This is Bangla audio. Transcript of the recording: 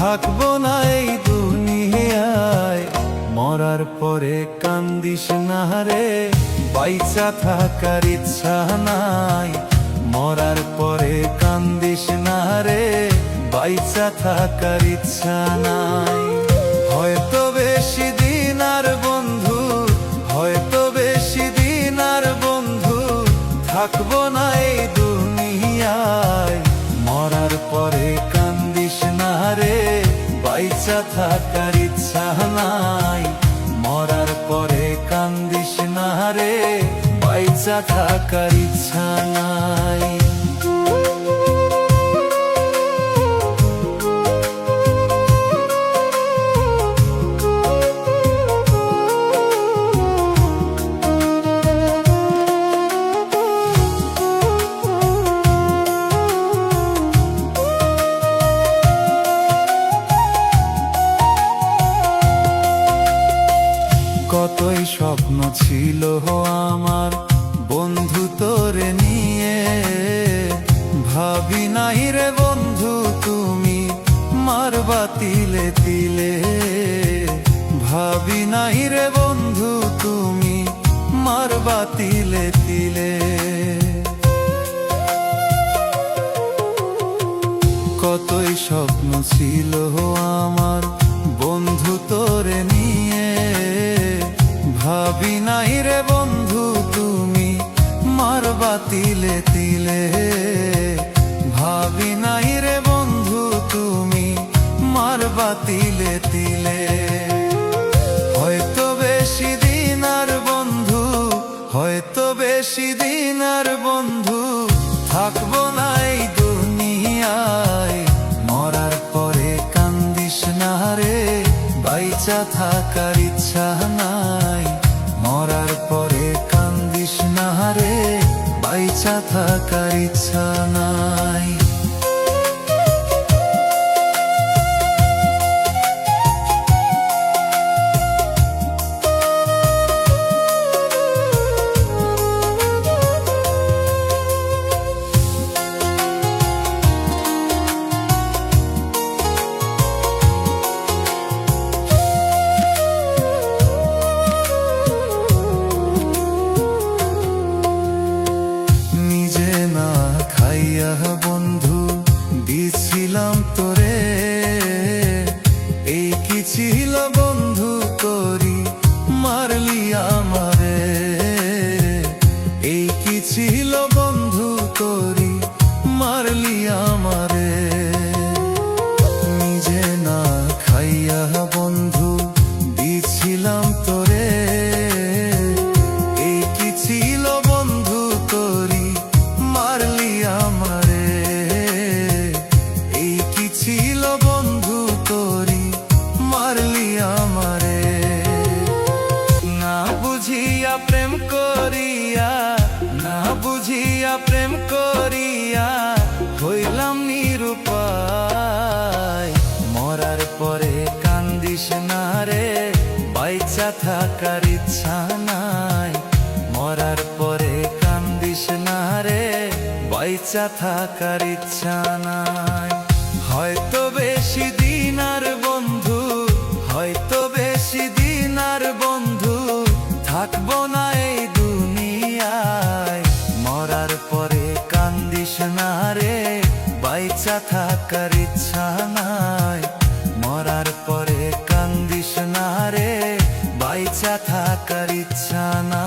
থাকবো না এই দুনিয়ায়। মরার পরে কান্দিস না রে, বাইচা থাকার ইচ্ছা নাই। মরার পরে কান্দিস না রে, বাইচা থাকার ইচ্ছা নাই। হয়তো বেশি দিন আর বন্ধু, হয়তো বেশি দিন আর বন্ধু থাকবো না এই দুনিয়ায়। মরার পরে কান্দিস না রে, বাইচা থাকার ইচ্ছা নাই। মরার পরে কান্দিস না রে, বাইচা থাকার ইচ্ছা নাই। কতই স্বপ্ন ছিল আমার বন্ধু তোরে নিয়ে, ভাবি নাই রে বন্ধু তুমি মারবা তিলে তিলে। ভাবি নাই রে বন্ধু তুমি মারবা তিলে তিলে। কতই স্বপ্ন ছিল আমার বন্ধু তোরে নিয়ে, ভাবি নাই রে বন্ধু তুমি মারবা তিলে তিলে। ভাবি নাই রে বন্ধু তুমি মারবা তিলে তিলে। হয়তো বেশি দিন আর বন্ধু, হয়তো বেশি দিন আর বন্ধু থাকবো না এই দুনিয়ায়। মরার পরে কান্দিস না রে, বাইচা থাকার ইচ্ছা নাই। মরার পরে কান্দিস না রে, বাইচা থাকার ইচ্ছা নাই। বন্ধু দিছিলাম তোরে, এই কি ছিল বন্ধু তোরি মারলি আমারে। এই কি ছিল বন্ধু তোরি মারলি আমারে। নিজে না খাইয়া বন্ধু দিছিলাম তোরে, এই কি ছিল বন্ধু তোরি মারলি আমারে। এই কি ছিল বন্ধু তোরি মারলি আমারে। না বুঝিয়া প্রেম করিয়া, না বুঝিয়া প্রেম করিয়া হইলাম নিরুপায়। মরার পরে কান্দিস না রে, বাইচা থাকার ইচ্ছা নাই। মরার পরে কান্দিস না রে, বাইচা থাকার ইচ্ছা নাই। হয়তো বেশি দিন আর বন্ধু, হয়তো বেশি দিন আর বন্ধু থাকবো না এই দুনিয়ায়। মরার পরে কান্দিস না রে, বাইচা থাকার ইচ্ছা নাই। মরার পরে কান্দিস না রে, বাইচা থাকার ইচ্ছা নাই।